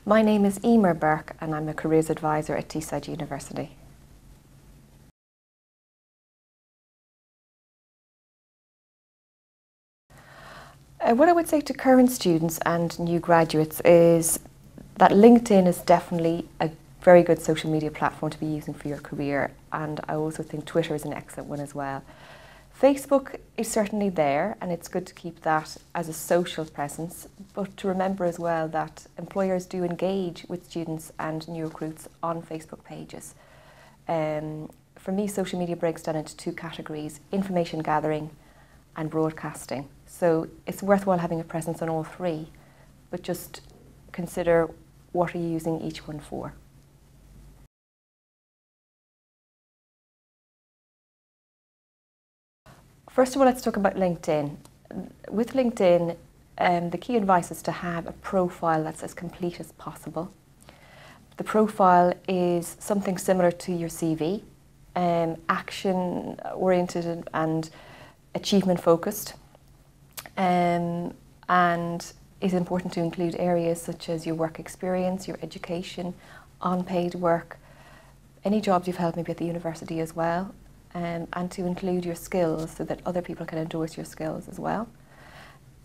My name is Emer Burke and I'm a Careers Advisor at Teesside University. What I would say to current students and new graduates is that LinkedIn is definitely a very good social media platform to be using for your career, and I also think Twitter is an excellent one as well. Facebook is certainly there and it's good to keep that as a social presence, but to remember as well that employers do engage with students and new recruits on Facebook pages. For me, social media breaks down into two categories: information gathering and broadcasting. So it's worthwhile having a presence on all three, but just consider what are you using each one for. First of all, let's talk about LinkedIn. With LinkedIn, the key advice is to have a profile that's as complete as possible. The profile is something similar to your CV, action-oriented and achievement-focused, and is important to include areas such as your work experience, your education, unpaid work, any jobs you've held maybe at the university as well, and to include your skills so that other people can endorse your skills as well.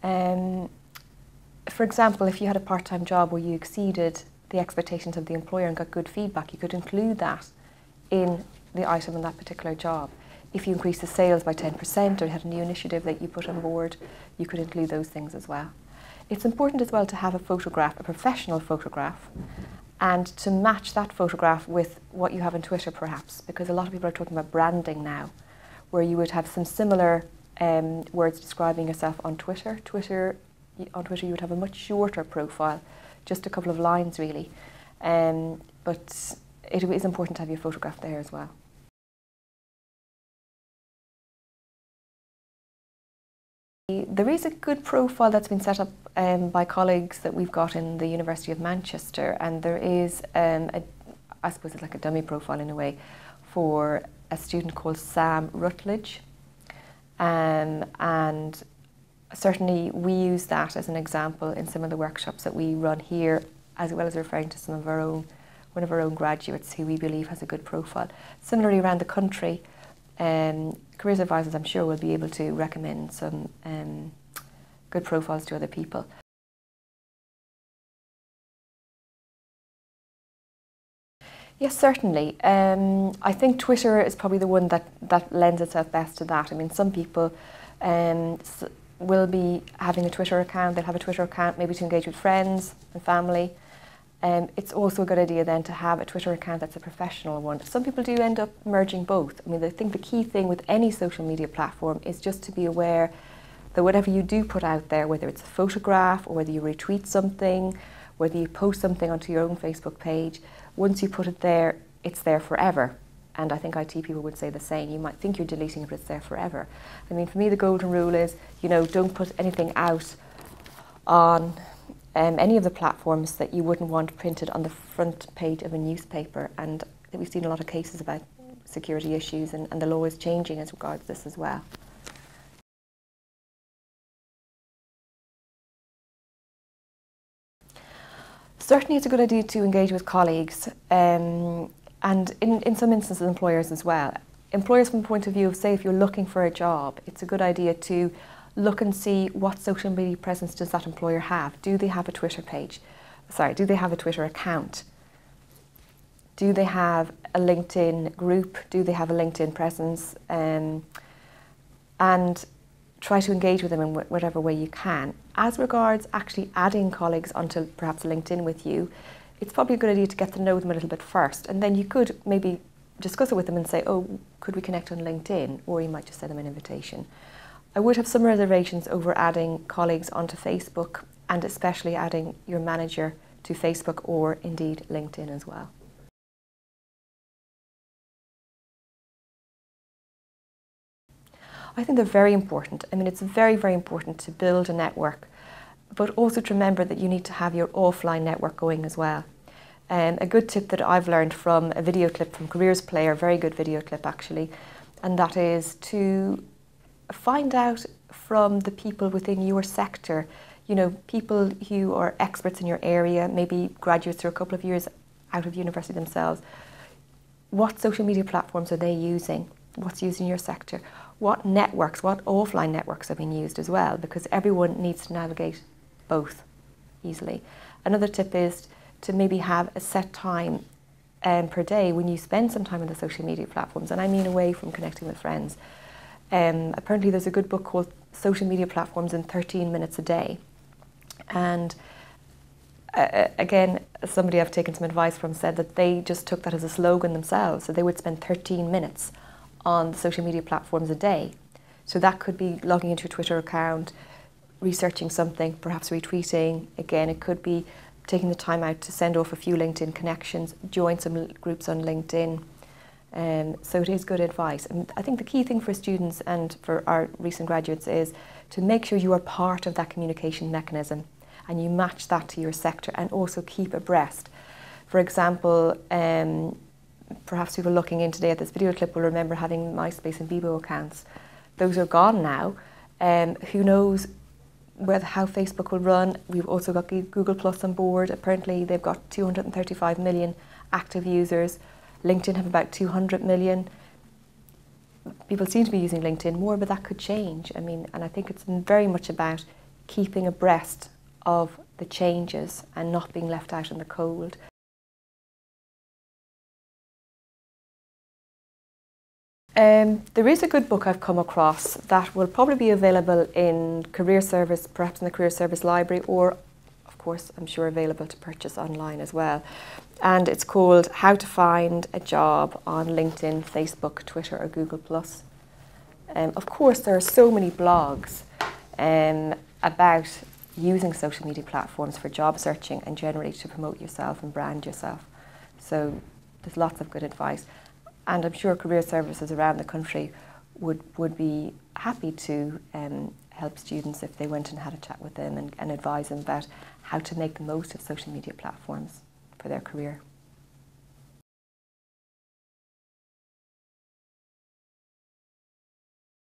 For example, if you had a part-time job where you exceeded the expectations of the employer and got good feedback, you could include that in the item in that particular job. If you increased the sales by 10% or had a new initiative that you put on board, you could include those things as well. It's important as well to have a photograph, a professional photograph, and to match that photograph with what you have on Twitter perhaps, because a lot of people are talking about branding now, where you would have some similar words describing yourself on Twitter. On Twitter you would have a much shorter profile, just a couple of lines really, but it is important to have your photograph there as well. There is a good profile that's been set up by colleagues that we've got in the University of Manchester, and there is, I suppose it's like a dummy profile in a way, for a student called Sam Rutledge, and certainly we use that as an example in some of the workshops that we run here, as well as referring to some of our own, one of our own graduates who we believe has a good profile. Similarly around the country, careers advisors I'm sure will be able to recommend some good profiles to other people. Yes, certainly. I think Twitter is probably the one that lends itself best to that. I mean, some people will be having a Twitter account, they'll have a Twitter account maybe to engage with friends and family. It's also a good idea then to have a Twitter account that's a professional one. Some people do end up merging both. I mean, I think the key thing with any social media platform is just to be aware that whatever you do put out there, whether it's a photograph or whether you retweet something, whether you post something onto your own Facebook page, once you put it there, it's there forever. And I think IT people would say the same. You might think you're deleting it, but it's there forever. I mean, for me, the golden rule is, you know, don't put anything out on any of the platforms that you wouldn't want printed on the front page of a newspaper. And we've seen a lot of cases about security issues, and the law is changing as regards this as well. Certainly it's a good idea to engage with colleagues, and in some instances employers as well. Employers from the point of view of, say, if you're looking for a job, it's a good idea to look and see what social media presence does that employer have. Do they have a Twitter page? Sorry, do they have a Twitter account? Do they have a LinkedIn group? Do they have a LinkedIn presence? And try to engage with them in whatever way you can. As regards actually adding colleagues onto perhaps LinkedIn with you, it's probably a good idea to get to know them a little bit first, and then you could maybe discuss it with them and say, oh, could we connect on LinkedIn? Or you might just send them an invitation. I would have some reservations over adding colleagues onto Facebook, and especially adding your manager to Facebook or indeed LinkedIn as well. I think they're very important. I mean, it's very, very important to build a network, but also to remember that you need to have your offline network going as well. A good tip that I've learned from a video clip from Careers Player, a very good video clip actually, and that is to find out from the people within your sector, you know, people who are experts in your area, maybe graduates who are a couple of years out of university themselves, what social media platforms are they using? What's used in your sector? What networks, what offline networks are being used as well? Because everyone needs to navigate both easily. Another tip is to maybe have a set time per day when you spend some time on the social media platforms, and I mean away from connecting with friends. Apparently there's a good book called Social Media Platforms in 13 Minutes a Day. And again, somebody I've taken some advice from said that they just took that as a slogan themselves. So they would spend 13 minutes on social media platforms a day. So that could be logging into your Twitter account, researching something, perhaps retweeting. Again, it could be taking the time out to send off a few LinkedIn connections, join some groups on LinkedIn. So it is good advice. And I think the key thing for students and for our recent graduates is to make sure you are part of that communication mechanism and you match that to your sector and also keep abreast. For example, perhaps people looking in today at this video clip will remember having MySpace and Bebo accounts. Those are gone now. Who knows how Facebook will run. We've also got Google Plus on board. Apparently they've got 235 million active users. LinkedIn have about 200 million. People seem to be using LinkedIn more, but that could change. I mean, and I think it's very much about keeping abreast of the changes and not being left out in the cold. There is a good book I've come across that will probably be available in Career Service, perhaps in the Career Service Library, or of course I'm sure available to purchase online as well. And it's called How to Find a Job on LinkedIn, Facebook, Twitter or Google+. Of course there are so many blogs about using social media platforms for job searching and generally to promote yourself and brand yourself. So there's lots of good advice. And I'm sure career services around the country would be happy to help students if they went and had a chat with them and advise them about how to make the most of social media platforms for their career.